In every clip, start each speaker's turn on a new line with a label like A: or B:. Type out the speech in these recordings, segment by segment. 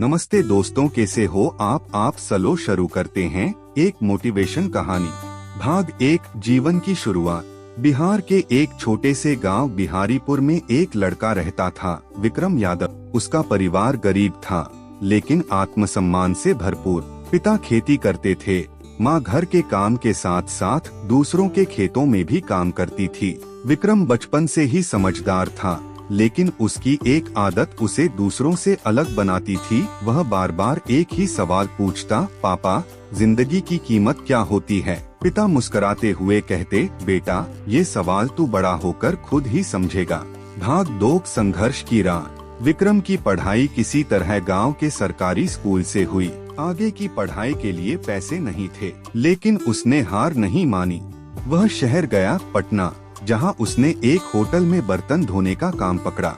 A: नमस्ते दोस्तों, कैसे हो आप चलो शुरू करते हैं एक मोटिवेशन कहानी। भाग 1, जीवन की शुरुआत। बिहार के एक छोटे से गांव बिहारीपुर में एक लड़का रहता था, विक्रम यादव। उसका परिवार गरीब था लेकिन आत्मसम्मान से भरपूर। पिता खेती करते थे, माँ घर के काम के साथ साथ दूसरों के खेतों में भी काम करती थी। विक्रम बचपन से ही समझदार था, लेकिन उसकी एक आदत उसे दूसरों से अलग बनाती थी। वह बार बार एक ही सवाल पूछता, पापा, जिंदगी की कीमत क्या होती है? पिता मुस्कुराते हुए कहते, बेटा, ये सवाल तू बड़ा होकर खुद ही समझेगा। भाग 2, संघर्ष की राह। विक्रम की पढ़ाई किसी तरह गांव के सरकारी स्कूल से हुई। आगे की पढ़ाई के लिए पैसे नहीं थे, लेकिन उसने हार नहीं मानी। वह शहर गया, पटना, जहां उसने एक होटल में बर्तन धोने का काम पकड़ा।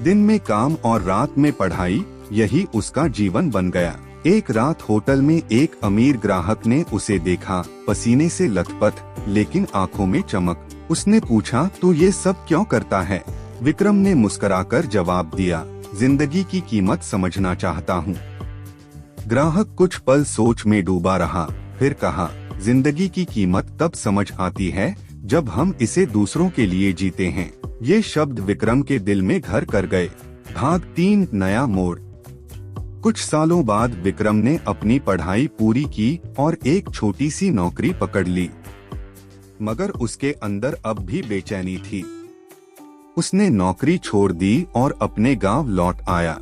A: दिन में काम और रात में पढ़ाई, यही उसका जीवन बन गया। एक रात होटल में एक अमीर ग्राहक ने उसे देखा, पसीने से लथपथ लेकिन आंखों में चमक। उसने पूछा, तू ये सब क्यों करता है? विक्रम ने मुस्कुराकर जवाब दिया, जिंदगी की कीमत समझना चाहता हूँ। ग्राहक कुछ पल सोच में डूबा रहा, फिर कहा, जिंदगी की कीमत तब समझ आती है जब हम इसे दूसरों के लिए जीते हैं। ये शब्द विक्रम के दिल में घर कर गए। भाग 3, नया मोड़। कुछ सालों बाद विक्रम ने अपनी पढ़ाई पूरी की और एक छोटी सी नौकरी पकड़ ली, मगर उसके अंदर अब भी बेचैनी थी। उसने नौकरी छोड़ दी और अपने गांव लौट आया।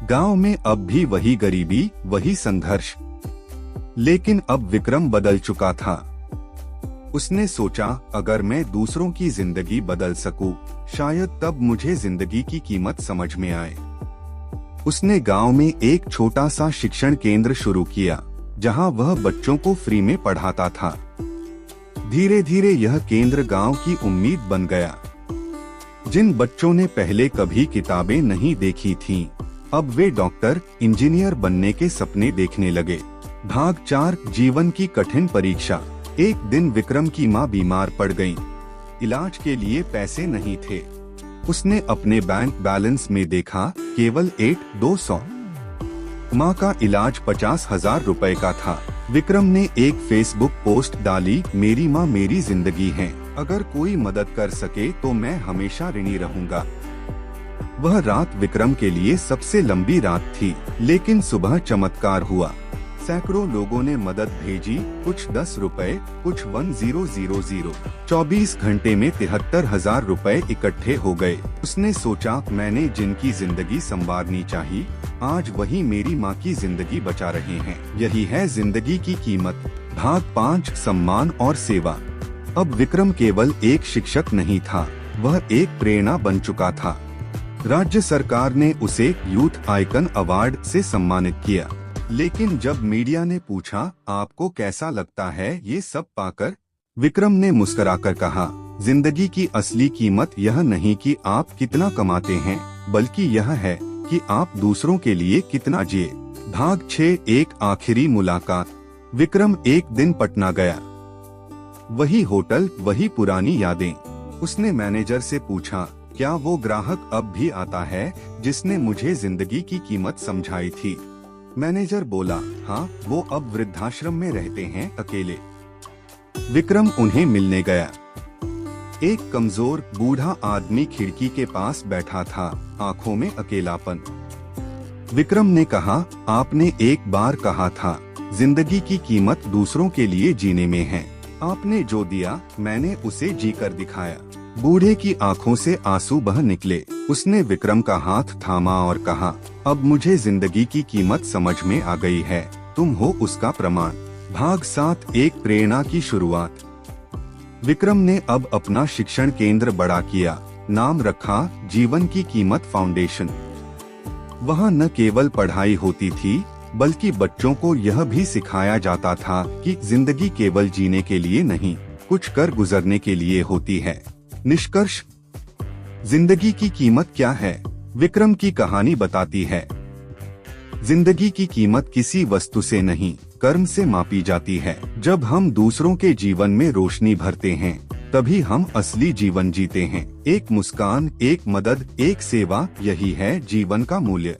A: गांव में अब भी वही गरीबी, वही संघर्ष, लेकिन अब विक्रम बदल चुका था। उसने सोचा, अगर मैं दूसरों की जिंदगी बदल सकूं, शायद तब मुझे जिंदगी की कीमत समझ में आए। उसने गांव में एक छोटा सा शिक्षण केंद्र शुरू किया, जहां वह बच्चों को फ्री में पढ़ाता था। धीरे धीरे यह केंद्र गांव की उम्मीद बन गया। जिन बच्चों ने पहले कभी किताबें नहीं देखी थीं, अब वे डॉक्टर, इंजीनियर बनने के सपने देखने लगे। भाग 4, जीवन की कठिन परीक्षा। एक दिन विक्रम की माँ बीमार पड़ गईं। इलाज के लिए पैसे नहीं थे। उसने अपने बैंक बैलेंस में देखा, केवल 200। माँ का इलाज 50,000 रुपए का था। विक्रम ने एक फेसबुक पोस्ट डाली, मेरी माँ मेरी जिंदगी है, अगर कोई मदद कर सके तो मैं हमेशा ऋणी रहूंगा। वह रात विक्रम के लिए सबसे लंबी रात थी, लेकिन सुबह चमत्कार हुआ। सैकड़ों लोगों ने मदद भेजी, कुछ 10 रुपए, कुछ 1000। 24 घंटे में 73,000 रुपए इकट्ठे हो गए। उसने सोचा, मैंने जिनकी जिंदगी संवारनी चाहिए, आज वही मेरी माँ की जिंदगी बचा रहे हैं। यही है जिंदगी की कीमत। भाग 5, सम्मान और सेवा। अब विक्रम केवल एक शिक्षक नहीं था, वह एक प्रेरणा बन चुका था। राज्य सरकार ने उसे यूथ आइकन अवार्ड से सम्मानित किया। लेकिन जब मीडिया ने पूछा, आपको कैसा लगता है ये सब पाकर? विक्रम ने मुस्कुराकर कहा, जिंदगी की असली कीमत यह नहीं कि आप कितना कमाते हैं, बल्कि यह है कि आप दूसरों के लिए कितना जिए। भाग 6, एक आखिरी मुलाकात। विक्रम एक दिन पटना गया। वही होटल, वही पुरानी यादें। उसने मैनेजर से पूछा, क्या वो ग्राहक अब भी आता है जिसने मुझे जिंदगी की कीमत समझाई थी? मैनेजर बोला, हाँ, वो अब वृद्धाश्रम में रहते हैं, अकेले। विक्रम उन्हें मिलने गया। एक कमजोर बूढ़ा आदमी खिड़की के पास बैठा था, आंखों में अकेलापन। विक्रम ने कहा, आपने एक बार कहा था, जिंदगी की कीमत दूसरों के लिए जीने में है। आपने जो दिया, मैंने उसे जीकर दिखाया। बूढ़े की आंखों से आंसू बह निकले। उसने विक्रम का हाथ थामा और कहा, अब मुझे जिंदगी की कीमत समझ में आ गई है, तुम हो उसका प्रमाण। भाग 7, एक प्रेरणा की शुरुआत। विक्रम ने अब अपना शिक्षण केंद्र बड़ा किया, नाम रखा जीवन की कीमत फाउंडेशन। वहाँ न केवल पढ़ाई होती थी, बल्कि बच्चों को यह भी सिखाया जाता था कि जिंदगी केवल जीने के लिए नहीं, कुछ कर गुजरने के लिए होती है। निष्कर्ष, जिंदगी की कीमत क्या है? विक्रम की कहानी बताती है, जिंदगी की कीमत किसी वस्तु से नहीं, कर्म से मापी जाती है। जब हम दूसरों के जीवन में रोशनी भरते हैं, तभी हम असली जीवन जीते हैं। एक मुस्कान, एक मदद, एक सेवा, यही है जीवन का मूल्य।